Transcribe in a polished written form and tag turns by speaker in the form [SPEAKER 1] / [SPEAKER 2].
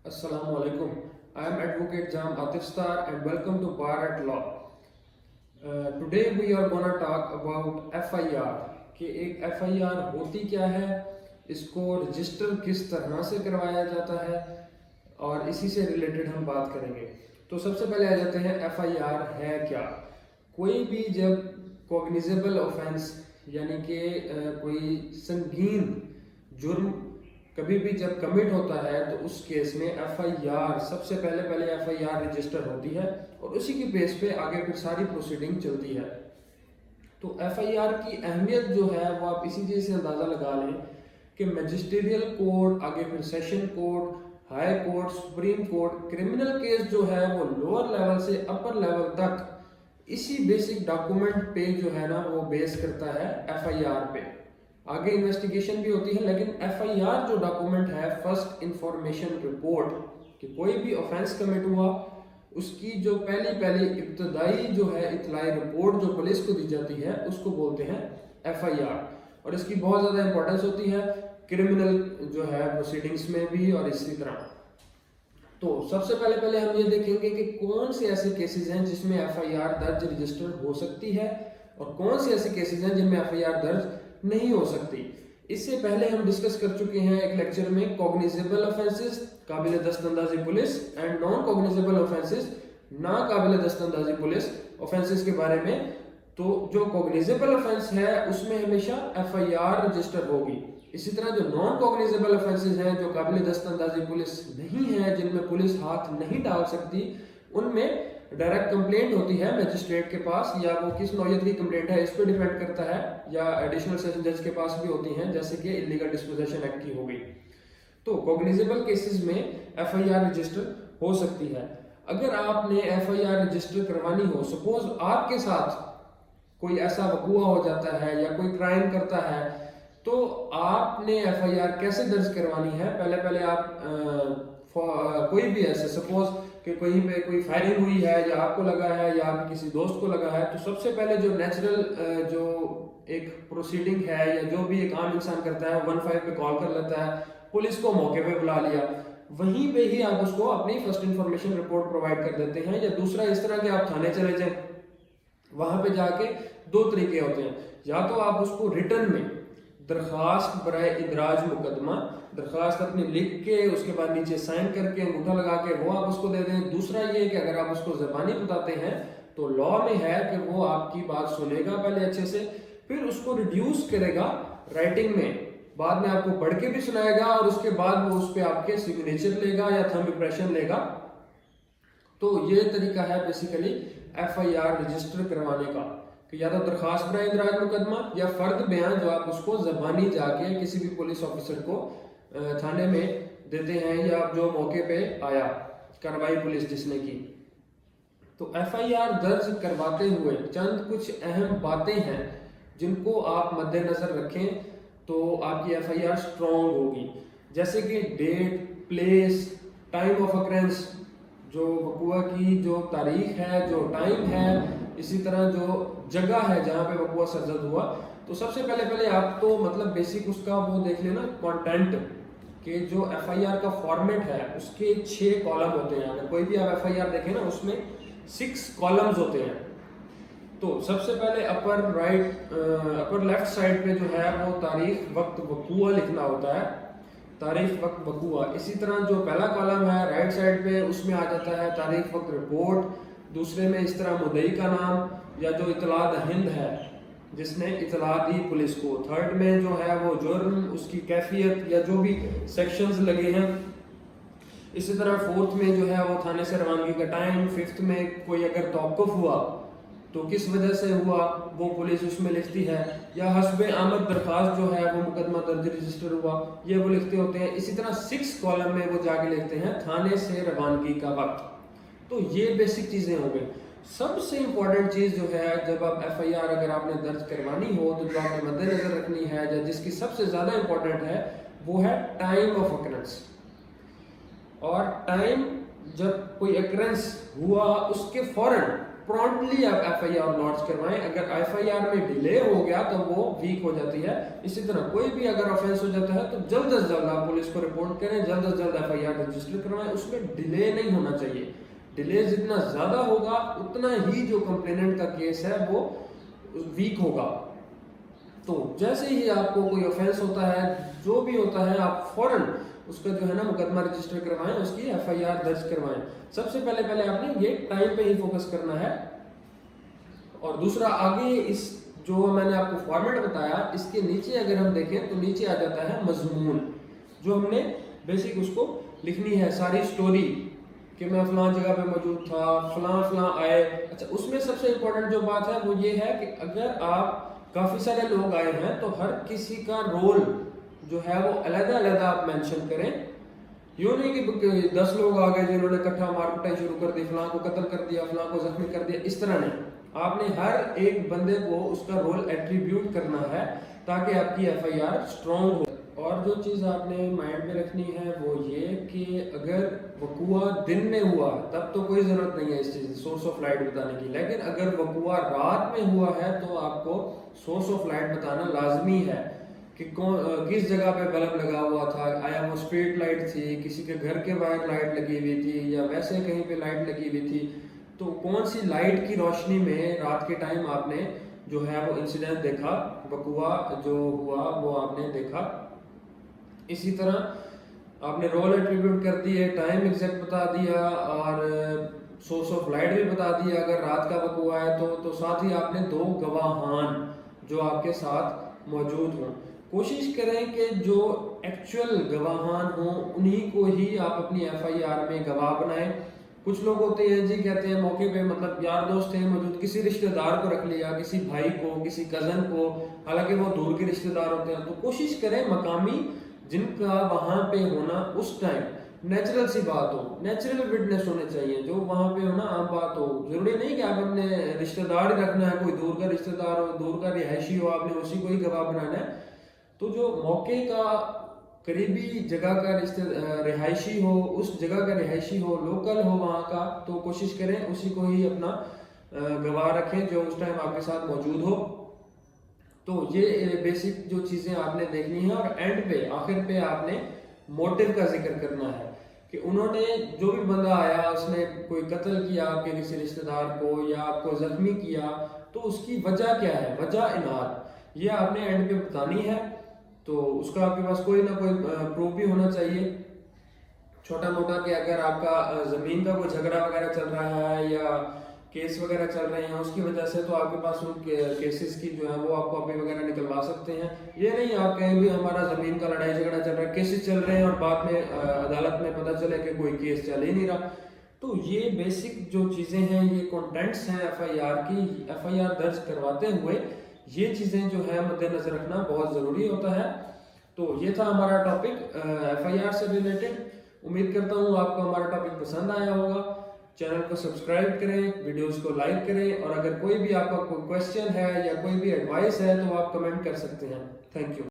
[SPEAKER 1] Assalamu alaikum. I am Advocate Jam Atif Sattar and welcome to Bar at Law. Today we are gonna talk about FIR कि एक FIR होती क्या है, इसको register किस तरह से करवाया जाता है और इसी से रिलेटेड हम बात करेंगे। तो सबसे पहले आ जाते हैं FIR है क्या। कोई भी जब कॉग्निजेबल ऑफेंस यानी कि कोई संगीन जुर्म कभी भी जब कमिट होता है तो उस केस में FIR सबसे पहले FIR रजिस्टर होती है और उसी की बेस पे आगे फिर सारी प्रोसीडिंग चलती है। तो FIR की अहमियत जो है वो आप इसी चीज़ से अंदाज़ा लगा लें कि मैजिस्ट्रियल कोर्ट, आगे फिर session court, high court, supreme court, criminal case जो है वो लोअर लेवल से अपर लेवल तक इसी बेसिक डॉक्यूमेंट पे जो है ना वो बेस करता है FIR पे। आगे इन्वेस्टिगेशन भी होती है, लेकिन FIR जो डॉक्यूमेंट है, फर्स्ट इंफॉर्मेशन रिपोर्ट, कि कोई भी ऑफेंस कमिट हुआ उसकी जो पहली इब्तदाई जो है इतलाई रिपोर्ट जो पुलिस को दी जाती है उसको बोलते हैं FIR। और इसकी बहुत ज़्यादा इंपॉर्टेंस होती है क्रिमिनल जो है प्रोसीडिंग्स में भी और इसी तरह। तो सबसे पहले हम ये देखेंगे कि कौन से ऐसे केसेस हैं जिसमें FIR दर्ज रजिस्टर हो सकती है और कौन से ऐसे केसेस हैं जिनमें FIR दर्ज नहीं हो सकती। इससे पहले हम डिस्कस कर चुके हैं एक लेक्चर में कॉग्निजेबल ऑफेंसेस, काबिल दस्तंदाजी police, and non cognizable offences, ना काबिल दस्तंदाजी पुलिस ऑफेंसेस के बारे में। तो जो कॉग्निजेबल ऑफेंस है उसमें हमेशा FIR रजिस्टर होगी। इसी तरह जो नॉन कॉग्निजेबल ऑफेंसेस हैं, जो काबिल दस्तंदाजी पुलिस नहीं है, जिनमें पुलिस हाथ नहीं डाल सकती, उनमें डायरेक्ट कंप्लेंट होती है मैजिस्ट्रेट के पास, या वो किस नौयत की कंप्लेंट है इस पर डिपेंड करता है, या एडिशनल सेशन जज के पास भी होती हैं, जैसे कि इलीगल डिस्पोजेशन एक्ट की हो गई। तो कॉग्निजेबल केसेस में FIR रजिस्टर हो सकती है। अगर आपने FIR रजिस्टर करवानी हो, सपोज आपके साथ कोई ऐसा वकूआ हो जाता है या कोई क्राइम करता है, तो आपने FIR कैसे दर्ज करवानी है। पहले आप कोई भी ऐसे सपोज कि कहीं पे कोई फायरिंग हुई है या आपको लगा है या आपके किसी दोस्त को लगा है, तो सबसे पहले जो नेचुरल जो एक प्रोसीडिंग है या जो भी एक आम इंसान करता है, 15 पे कॉल कर लेता है, पुलिस को मौके पे बुला लिया, वहीं पे ही आप उसको अपनी फर्स्ट इंफॉर्मेशन रिपोर्ट प्रोवाइड कर देते हैं। या दूसरा इस तरह के आप थाने चले जाएं, वहां पे जाके दो तरीके होते हैं, या तो आप उसको रिटर्न में दरखास्त बराए इदराज मुकदमा, दरखास्त अपनी लिख के उसके बाद नीचे साइन करके अंगूठा लगा के वो आप उसको दे दें। दूसरा ये कि अगर आप उसको ज़बानी बताते हैं तो लॉ में है कि वो आपकी बात सुनेगा पहले अच्छे से, फिर उसको रिड्यूस करेगा राइटिंग में, बाद में आपको पढ़ के भी सुनाएगा और उसके बाद वो उस पर आपके सिग्नेचर लेगा या थंब इंप्रेशन लेगा। तो ये तरीका है बेसिकली FIR रजिस्टर करवाने का, कि या तो दरखास्त बराए इदराज मुकदमा या फर्द बयान जो आप उसको ज़बानी जाके किसी भी पुलिस ऑफिसर को थाने में देते हैं या जो मौके पे आया कार्रवाई पुलिस जिसने की। तो FIR दर्ज करवाते हुए चंद कुछ अहम बातें हैं जिनको आप मद्देनजर रखें तो आपकी FIR स्ट्रॉन्ग होगी, जैसे कि date, place, time of occurrence, जो वकूआ की जो तारीख है, जो टाइम है, इसी तरह जो जगह है जहाँ पे वकूआ सरजद हुआ। तो सबसे पहले आप तो मतलब बेसिक उसका वो देख लेना कंटेंट, कि जो FIR का फॉर्मेट है उसके 6 कॉलम होते हैं। अगर कोई भी आप FIR देखें ना, उसमें 6 कॉलम्स होते हैं। तो सबसे पहले अपर लेफ्ट साइड पे जो है वो तारीख वक्त वकूआ लिखना होता है, तारीख वक्त वकूआ। इसी तरह जो पहला कॉलम है राइट साइड पे, उसमें आ जाता है तारीख वक्त रिपोर्ट। दूसरे में इस तरह मुद्दई का नाम या जो इतला दहिंद है जिसने इतला दी पुलिस को। थर्ड में जो है वो जुर्म, उसकी कैफियत या जो भी सेक्शंस लगे हैं। इसी तरह फोर्थ में जो है वो थाने से रवानगी का टाइम। फिफ्थ में कोई अगर तौक़ुफ़ हुआ तो किस वजह से हुआ वो पुलिस उसमें लिखती है, या हस्बे आमद दरखास्त जो है वो मुकदमा दर्ज रजिस्टर हुआ, ये वो लिखते होते हैं। इसी तरह 6 कॉलम में वो जाके लिखते हैं थाने से रवानगी का वक्त। तो ये बेसिक चीज़ें हो गई। सबसे इंपॉर्टेंट चीज़ जो है जब आप FIR अगर आपने दर्ज करवानी हो तो जो आपने मद्देनजर रखनी है, या जिसकी सबसे ज़्यादा इंपॉर्टेंट है, वो है टाइम ऑफ अकरेंस। और टाइम जब कोई अकरेंस हुआ उसके फौरन प्रॉम्प्टली आप FIR लॉन्च करवाएं। अगर FIR में डिले हो गया तो वो वीक हो जाती है। इसी तरह कोई भी अगर ऑफेंस हो जाता है तो जल्द से जल्द आप पुलिस को रिपोर्ट करें, जल्द से जल्द FIR रजिस्टर करवाएं। उसमें डिले नहीं होना चाहिए। डिले जितना ज्यादा होगा उतना ही जो कंप्लेनेंट का केस है वो वीक होगा। तो जैसे ही आपको कोई ऑफेंस होता है, जो भी होता है, आप फौरन उसका जो है ना मुकदमा रजिस्टर करवाएं, उसकी FIR दर्ज करवाएं। सबसे पहले आपने ये टाइम पे ही फोकस करना है। और दूसरा, आगे इस जो मैंने आपको फॉर्मेट बताया, इसके नीचे अगर हम देखें तो नीचे आ जाता है मजमून, जो हमने बेसिक उसको लिखनी है सारी स्टोरी कि मैं फलां जगह पे मौजूद था, फलां आए। अच्छा, उसमें सबसे इम्पोर्टेंट जो बात है वो ये है कि अगर आप काफ़ी सारे लोग आए हैं तो हर किसी का रोल जो है वो अलग आप मेंशन करें। यूँ नहीं कि 10 लोग आ गए जिन्होंने इकट्ठा मार पिटाई शुरू कर दी, फलां को कत्ल कर दिया, फलां को जख्मी कर दिया, इस तरह नहीं। आपने हर एक बंदे को उसका रोल एट्रीब्यूट करना है ताकि आपकी FIR स्ट्रॉन्ग हो। और जो चीज़ आपने माइंड में रखनी है वो ये कि अगर वकुआ दिन में हुआ तब तो कोई ज़रूरत नहीं है इस चीज़ सोर्स ऑफ लाइट बताने की, लेकिन अगर वकुआ रात में हुआ है तो आपको सोर्स ऑफ लाइट बताना लाजमी है कि किस जगह पे बल्ब लगा हुआ था, आया वो स्ट्रीट लाइट थी, किसी के घर के बाहर लाइट लगी हुई थी, या वैसे कहीं पे लाइट लगी हुई थी, तो कौन सी लाइट की रोशनी में रात के टाइम आपने जो है वो इंसिडेंट देखा, वकुआ जो हुआ वो आपने देखा। इसी तरह आपने रोल एट्रीब्यूट कर दिए, टाइम एग्जैक्ट बता दिया और सोर्स ऑफ लाइट भी बता दिया अगर रात का वकुआ है तो साथ ही आपने 2 गवाहान जो आपके साथ मौजूद हों। कोशिश करें कि जो एक्चुअल गवाहान हों उन्हीं को ही आप अपनी FIR में गवाह बनाएं। कुछ लोग होते हैं जी, कहते हैं मौके पे मतलब यार दोस्त हैं मौजूद, किसी रिश्तेदार को रख लिया, किसी भाई को, किसी कज़न को, हालांकि वो दूर के रिश्तेदार होते हैं। तो कोशिश करें मकामी जिनका वहाँ पे होना उस टाइम नेचुरल सी बात हो, नेचुरल विटनेस होने चाहिए जो वहाँ पे हो ना, आम बात हो। जरूरी नहीं कि आप अपने रिश्तेदार ही रखना है, कोई दूर का रिश्तेदार हो, दूर का रिहायशी हो, आपने उसी को ही गवाह बनाना है। तो जो मौके का करीबी जगह का रिहायशी हो, उस जगह का रिहायशी हो, लोकल हो वहाँ का, तो कोशिश करें उसी को ही अपना गवाह रखें जो उस टाइम आपके साथ मौजूद हो। तो ये बेसिक जो चीज़ें आपने देखनी है। और एंड पे, आखिर पे आपने मोटिव का जिक्र करना है कि उन्होंने, जो भी बंदा आया उसने कोई कत्ल किया आपके किसी रिश्तेदार को या आपको जख्मी किया, तो उसकी वजह क्या है, वजह इनाद, ये आपने एंड पे बतानी है। तो उसका आपके पास कोई ना कोई प्रूफ भी होना चाहिए, छोटा मोटा, कि अगर आपका ज़मीन का कोई झगड़ा वगैरह चल रहा है या केस वगैरह चल रहे हैं उसकी वजह से, तो आपके पास उन केसेस की जो है वो आप कॉपी वगैरह निकलवा सकते हैं। ये नहीं आप कहीं भी हमारा ज़मीन का लड़ाई झगड़ा चल रहा है, केसेस चल रहे हैं और बाद में अदालत में पता चले कि कोई केस चल ही नहीं रहा। तो ये बेसिक जो चीज़ें हैं, ये कंटेंट्स हैं FIR की, FIR दर्ज करवाते हुए ये चीज़ें जो है मद्देनजर रखना बहुत ज़रूरी होता है। तो ये था हमारा टॉपिक FIR से रिलेटेड। उम्मीद करता हूँ आपको हमारा टॉपिक पसंद आया होगा। चैनल को सब्सक्राइब करें, वीडियोस को लाइक करें, और अगर कोई भी आपका कोई क्वेश्चन है या कोई भी एडवाइस है तो आप कमेंट कर सकते हैं। Thank you.